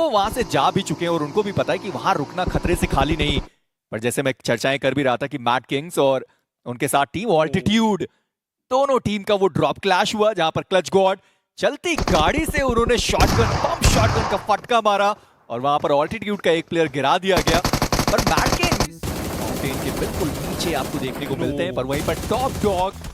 वो वहां से जा भी चुके हैं और उनको भी पता है कि वहां रुकना खतरे से खाली नहीं। पर जैसे मैं चर्चाएं कर भी रहा था कि मैड किंग्स और उनके साथ टीम ऑल्टीट्यूड, दोनों टीम का वो ड्रॉप क्लैश हुआ जहां पर क्लच गॉड चलती गाड़ी से उन्होंने शॉटगन, पंप शॉटगन का फटका मारा और वहां पर ऑल्टीट्यूड का एक प्लेयर गिरा दिया गया। पर मैड किंग्स माउंटेन के बिल्कुल नीचे आपको देखने को मिलते हैं, पर वहीं पर टॉप डॉग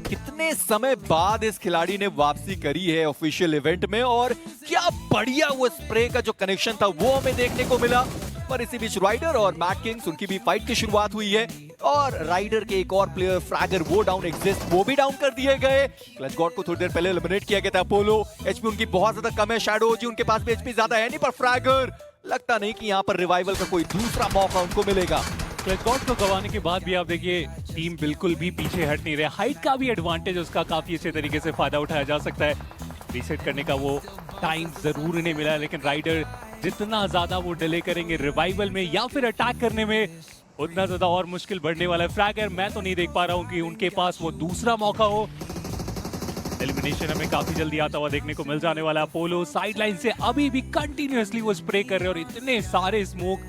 कितने समय बाद इस खिलाड़ी ने वापसी करी है ऑफिशियल इवेंट में, और क्या बढ़िया वो स्प्रे का जो कनेक्शन था वो हमें देखने को मिला। पर इसी बीच राइडर और मैड किंग्स उनकी भी फाइट की शुरुआत हुई है और राइडर के एक और प्लेयर फ्रैगर वो डाउन एग्जिस्ट, वो भी डाउन कर दिए गए। क्लच गॉड को थोड़ी देर पहले एलिमिनेट किया गया था। अपोलो एचपी उनकी बहुत ज्यादा कम है, शैडो जी उनके पास भी एचपी ज्यादा है नहीं, पर फ्रैगर लगता नहीं कि यहाँ पर रिवाइवल का कोई दूसरा मौका उनको मिलेगा। क्लच गॉड को गंवाने के बाद भी आप देखिए टीम बिल्कुल भी पीछे हट नहीं रहे। हाइट का भी एडवांटेज उसका काफी अच्छे तरीके से फायदा उठाया जा सकता है। रीसेट करने का वो टाइम जरूर नहीं मिला, लेकिन राइडर जितना ज्यादा वो डिले करेंगे रिवाइवल में या फिर अटैक करने में, उतना ज्यादा और मुश्किल बढ़ने वाला है। फ्रैगर मैं तो नहीं देख पा रहा हूँ कि उनके पास वो दूसरा मौका हो। एलिमिनेशन हमें काफी जल्दी आता हुआ देखने को मिल जाने वाला है। अपोलो साइडलाइन से अभी भी कंटिन्यूअसली वो स्प्रे कर रहे हैं और इतने सारे स्मोक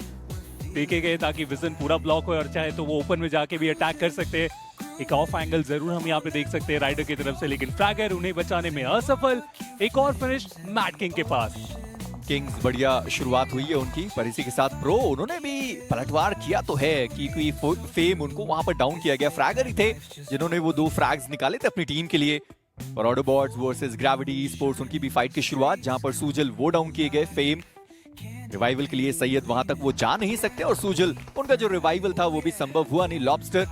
देखे गए ताकि विजन पूरा ब्लॉक हो, और चाहे तो वो ओपन में जाके भी अटैक कर सकते हैं। एक ऑफ एंगल जरूर हम यहाँ पे देख सकते हैं राइडर की तरफ से, लेकिन फ्रैगर उन्हें बचाने में असफल। एक और फिनिश मैड किंग के पास। किंग्स बढ़िया शुरुआत हुई है उनकी, पर इसी के साथ प्रो उन्होंने भी पलटवार किया तो है कि फेम उनको वहां पर डाउन किया गया। फ्रैगर ही थे जिन्होंने वो 2 फ्रैग्स निकाले थे अपनी टीम के लिए। और ऑटोबॉट्स वर्सेस ग्रेविटी स्पोर्ट्स उनकी भी फाइट की शुरुआत, जहां पर सूजल वो डाउन किए गए। फेम रिवाइवल के लिए सैयद वहां तक वो जा नहीं सकते और सूजल उनका जो रिवाइवल था वो भी संभव हुआ नहीं। लॉबस्टर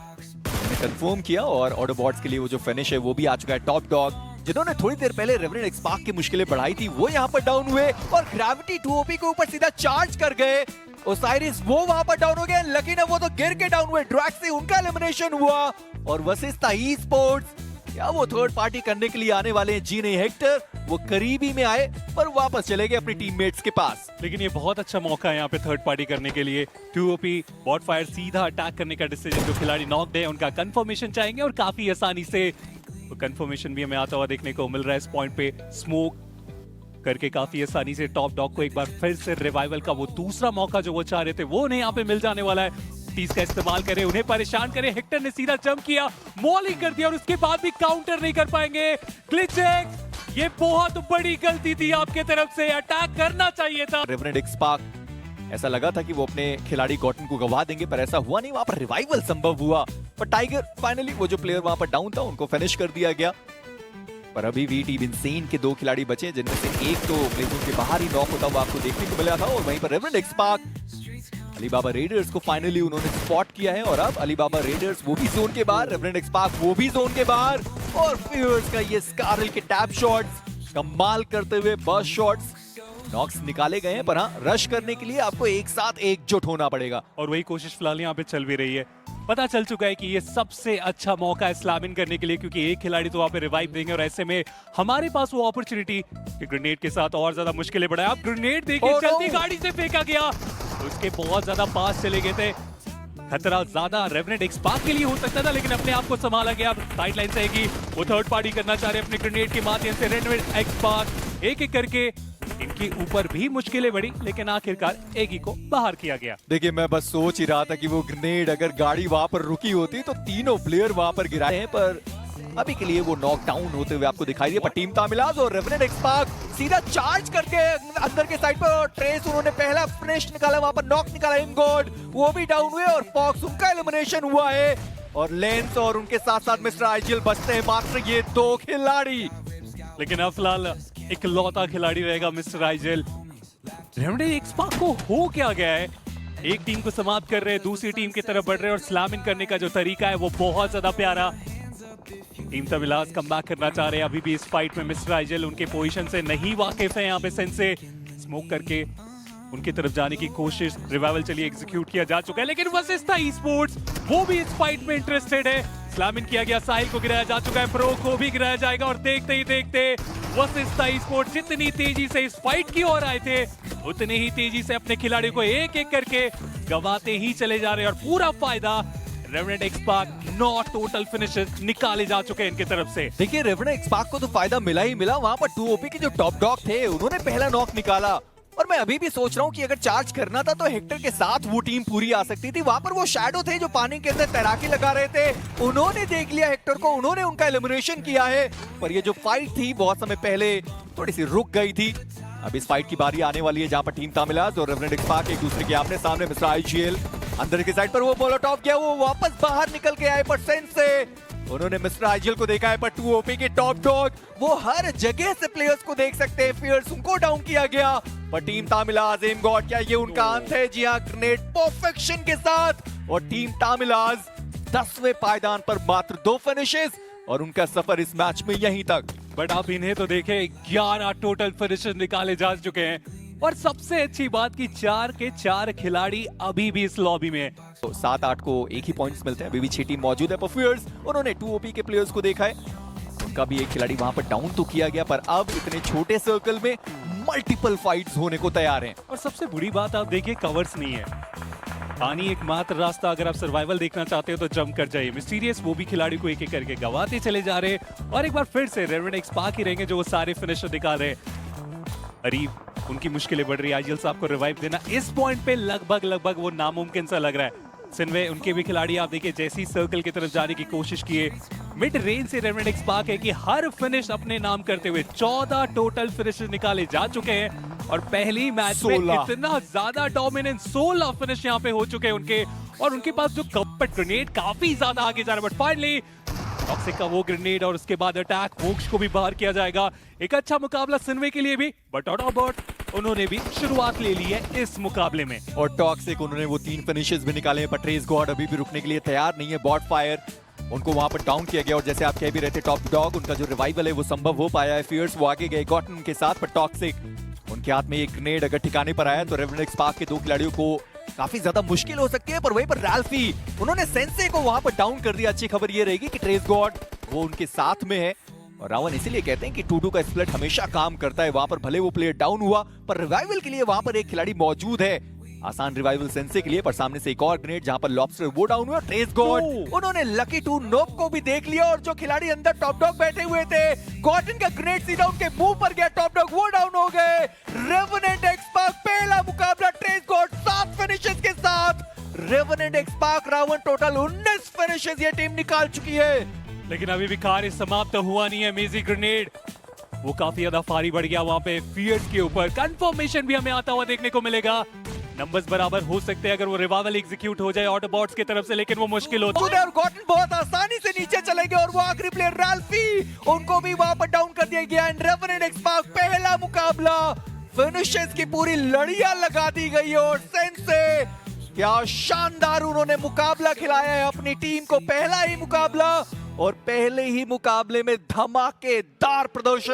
ने कंफर्म किया और ऑटोबॉट्स के लिए वो जो फिनिश है वो भी आ चुका है। टॉप डॉग जिन्होंने थोड़ी देर पहले रेवरेंट एक्सपार्क की मुश्किलें बढ़ाई थी वो यहाँ पर डाउन हुए और ग्रेविटी 2OP के ऊपर सीधा चार्ज कर गए। ओसाइरिस वो वहां पर डाउन हो गए, लेकिन वो तो गिर के डाउन हुए। ड्रैक्सी उनका एलिमिनेशन हुआ और वशिष्ठा ई स्पोर्ट्स क्या वो थर्ड पार्टी करने के लिए आने वाले हैं? जी नहीं, हेक्टर वो करीबी में आए पर वापस चले गए अपनी टीममेट्स के पास। लेकिन ये बहुत अच्छा मौका है यहाँ पे थर्ड पार्टी करने के लिए। 2OP बॉट फायर सीधा अटैक करने का डिसीजन, जो खिलाड़ी नॉक्ड है उनका कंफर्मेशन चाहेंगे और काफी आसानी से वो कंफर्मेशन भी हमें आता हुआ देखने को मिल रहा है। इस पॉइंट पे स्मोक करके काफी आसानी से टॉप डॉग को एक बार फिर से रिवाइवल का वो दूसरा मौका जो वो चाह रहे थे वो उन्हें यहाँ पे मिल जाने वाला है। टीज का इस्तेमाल करे, उन्हें परेशान करे। हेक्टर ने सीधा जंप किया, मॉलिंग कर दिया और उसके बाद भी काउंटर नहीं कर पाएंगे। ग्लिचेक्स ये बहुत बड़ी गलती थी आपके तरफ से, अटैक करना चाहिए था। रेवरेंट एक्सपार्क ऐसा लगा था कि वो अपने खिलाड़ी गॉटन को गवा देंगे, पर ऐसा हुआ नहीं। वहां पर रिवाइवल संभव हुआ, पर टाइगर फाइनली वो जो प्लेयर वहां पर डाउन था उनको फिनिश कर दिया गया। पर अभी भी टीम इंसेन के 2 खिलाड़ी बचे, जिनमें से एक तो प्लेटून के बाहर ही नॉक होता हुआ आपको देखने को मिला था। और वहीं पर रेवरेंट एक्सपार्क अलीबाबा रेडर्स को फाइनली उन्होंने स्पॉट किया है और अब अलीबाबा रेडर्स वो भी जोन के बाहर, रेवरेंट एक्सपार्क वो भी जोन के बाहर। और फियर्स का ये स्कारल के टैप शॉट्स कमाल करते हुए बर्स्ट शॉट्स, नॉक्स निकाले गए हैं, पर हाँ रश करने के लिए आपको एक साथ एकजुट होना पड़ेगा और वही कोशिश फिलहाल यहाँ पे चल भी रही है। पता चल चुका है कि ये सबसे अच्छा मौका है स्लैम इन करने के लिए, क्योंकि एक खिलाड़ी तो वहाँ पे रिवाइव देंगे और ऐसे में हमारे पास वो अपॉर्चुनिटी कि ग्रेनेड के साथ और ज्यादा मुश्किलें बढ़ाए। आप ग्रेनेड देखिए चलती गाड़ी से फेंका गया, उसके बहुत ज्यादा पास चले गए थे। खतरा ज्यादा रेवरेंट एक्सपार्क के लिए हो सकता था, लेकिन अपने आप को संभाला गया। साइड लाइन से आएगी, वो थर्ड पार्टी करना चाह रहे अपने ग्रेनेड के माध्यम से। रेवरेंट एक्सपार्क एक एक करके इनके ऊपर भी मुश्किलें बढ़ी, लेकिन आखिरकार एक ही को बाहर किया गया। देखिए मैं बस सोच ही रहा था कि वो ग्रेनेड अगर गाड़ी वहां पर रुकी होती तो तीनों प्लेयर वहां पर गिराए हैं, पर अभी के लिए वो नॉक डाउन होते हुए आपको दिखाई दिया। पर टीम तामिलाज और रेवरेंट एक्सपार्क सीधा चार्ज करके अंदर के साइड पर ट्रेस उन्होंने पहला फिनिश निकाला, वहां पर नॉक निकाला। इमगोड वो भी डाउन हुए और फॉक्स उनका एलिमिनेशन हुआ है। और लेंस और उनके साथ साथ मिस्टर आईजीएल बचते हैं मात्र ये 2 खिलाड़ी। लेकिन अब फिलहाल इकलौता खिलाड़ी रहेगा मिस्टर आईजीएल। रेवरेंट एक्सपार्क को हो क्या गया है? एक टीम को समाप्त कर रहे हैं, दूसरी टीम की तरफ बढ़ रहे हैं और स्लैम इन करने का जो तरीका है वो बहुत ज्यादा प्यारा। टीम तमिलाज कमबैक करना चाह रहे हैं। अभी भी इस फाइट में मिस्टर आईजीएल उनके पोजीशन से नहीं वाकिफ है। यहाँ पे सेंसे स्मोक करके उनकी तरफ जाने की कोशिश, रिवाइवल चलिए एग्जीक्यूट किया जा चुका है, लेकिन वशिष्ठा ई स्पोर्ट्स वो भी इस फाइट में इंटरेस्टेड है। स्लैम इन किया गया, साहिल को गिराया जा चुका है, प्रो को भी गिराया जाएगा और देखते ही देखते वशिष्ठा ई स्पोर्ट्स जितनी तेजी से इस फाइट की ओर आए थे उतनी ही तेजी से अपने खिलाड़ियों को एक एक करके गवाते ही चले जा रहे हैं। और पूरा फायदा रेवरेंट एक्सपार्क नॉट टोटल फिनिशेस निकाले जा चुके हैं इनकी तरफ से। देखिए रेवरेंट एक्सपार्क को तो फायदा मिला ही मिला। वहां पर 2OP के जो टॉप डॉग थे उन्होंने पहला नॉक निकाला और मैं अभी भी सोच रहा हूँ कि अगर चार्ज करना था तो हेक्टर के साथ वो टीम पूरी आ सकती थी। वहां पर वो शैडो थे जो पानी के अंदर तैराकी लगा रहे थे, उन्होंने देख लिया हेक्टर को, उन्होंने उनका एलिमिनेशन किया है। पर ये जो फाइट थी बहुत समय पहले थोड़ी सी रुक गई थी। अब इस फाइट की बारी आने वाली है जहां पर टीम तामिलाज और रेवरेंड एक्सपार्क एक दूसरे के आमने सामने। मिस्टर आईजीएल अंदर की साइड पर वो मोलोटॉव किया, वो वापस बाहर निकल के आए, पर सेंस से उन्होंने मिस्टर आईजीएल को देखा है। पर 2 ओपी के टॉप डॉग वो हर जगह से प्लेयर्स को देख सकते हैं। फियर्स उनको डाउन किया गया। पर टीम तामिलाज एम गॉड, क्या ये उनका अंत है? जी हाँ, ग्रेनेड परफेक्शन के साथ। और टीम तामिलाज 10वें पायदान पर मात्र 2 फिनिशेस और उनका सफर इस मैच में यहीं तक। बट आप इन्हें तो देखें, 11 टोटल फिनिशेस निकाले जा चुके हैं और सबसे अच्छी बात कि 4 के 4 खिलाड़ी अभी भी इस लॉबी में हैं। तो 7-8 को एक ही पॉइंट्स मिलते हैं। अभी भी 6 टीम मौजूद है। पर फियर्स उन्होंने 2 ओपी के प्लेयर्स को देखा है, उनका भी एक खिलाड़ी वहां पर डाउन तो किया गया, पर अब इतने छोटे सर्कल में मल्टीपल फाइट्स होने को तैयार हैं। और सबसे बुरी बात आप देखिए, कवर्स नहीं है। पानी एकमात्र रास्ता, अगर आप सर्वाइवल देखना चाहते हो तो जंप कर जाइए। मिस्टीरियस वो भी खिलाड़ी को एक एक करके गवाते चले जा रहे हैं और एक बार फिर से रेवरेंड एक्सपार्क ही रहेंगे जो वो सारे फिनिशर निकाल रहे हैं। अरीब उनकी मुश्किलें बढ़ रही है, आईजीएल साहब को रिवाइव देना इस पॉइंट पे लगभग वो नामुमकिन सा लग रहा है। सिन्वे उनके भी खिलाड़ी आप देखिए जैसे ही सर्कल की तरफ जाने की कोशिश किए। मिड रेंज से रेवरेंड एक्सपार्क है कि हर फिनिश अपने नाम करते हुए 14 टोटल फिनिशेस निकाले जा चुके हैं और पहली मैच में इतना ज्यादा डोमिनेंस 16 फिनिश यहाँ पे हो चुके हैं उनके। और उनके पास जो कपट ग्रेनेड काफी ज्यादा आगे जा रहा है। बट फाइनली टॉक्सिक का वो ग्रेनेड और उसके बाद अटैक मोक्ष को भी बाहर किया जाएगा। एक अच्छा मुकाबला सिन्वे के लिए भी, बट उन्होंने भी शुरुआत ले ली है इस मुकाबले में। और टॉक्सिक उन्होंने वो 3 फिनिशेस भी निकाले हैं, पर ट्रेस गॉड अभी भी रुकने के लिए तैयार नहीं है। बॉट फायर उनको वहां पर डाउन किया गया और जैसे आप कह भी रहे थे, टॉप डॉग उनका जो रिवाइवल है वो संभव हो पाया है। फियर्स वो आगे गए गॉटन उनके साथ, पर टॉक्सिक उनके हाथ में एक ग्रेनेड अगर ठिकाने पर आया तो रेवरेंड एक्सपार्क के 2 खिलाड़ियों को काफी ज्यादा मुश्किल हो सकती है। पर वहीं पर रैल्फी उन्होंने सेंसे को वहां पर डाउन कर दिया। अच्छी खबर ये रहेगी कि ट्रेस गॉड वो उनके साथ में है और रावण इसीलिए कहते हैं कि 2-2 का स्प्लिट हमेशा काम करता है। वहां पर भले वो प्लेयर डाउन हुआ पर रिवाइवल के लिए वहां पर एक खिलाड़ी मौजूद है। आसान रिवाइवल सेंसे के लिए, पर सामने से एक और ग्रेनेड जहां पर लॉबस्टर वो डाउन हुआ। ट्रेस गॉड उन्होंने लकी 2 नोब को भी देख लिया और जो खिलाड़ी अंदर टॉप डॉग बैठे हुए थे, गॉटन का ग्रेनेड सीधा उनके मुंह पर गया। टॉप डॉग वो डाउन हो गए। रेवेनेंट एक्सपार्क पहला मुकाबला ट्रेस गॉड 7 फिनिशेस के साथ। रेवेनेंट एक्सपार्क रावण टोटल 19 फिनिशेस ये टीम निकाल चुकी है। लेकिन अभी भी कार्य समाप्त हुआ नहीं है। मेजी ग्रेनेड वो काफी ज्यादा फारी बढ़ गया वहां पे फियर्स के ऊपर। कंफर्मेशन भी हमें आता हुआ देखने को मिलेगा। नंबर्स बराबर हो सकते हैं अगर वो रिवाइवल एग्जीक्यूट हो जाए ऑटोबॉट्स की तरफ से, लेकिन वो मुश्किल होता है। और गॉटन बहुत आसानी से नीचे चले गए और वो आखिरी प्लेयर रैल्फी उनको भी वहां पर डाउन कर दिया गया। एंड रेवेनेंट एक्सपार्क पहला मुकाबला, फिनिशेस की पूरी लड़ियां लगा दी गई और सेंसे क्या शानदार उन्होंने मुकाबला खिलाया है अपनी टीम को। पहला ही मुकाबला और पहले ही मुकाबले में धमाकेदार प्रदर्शन।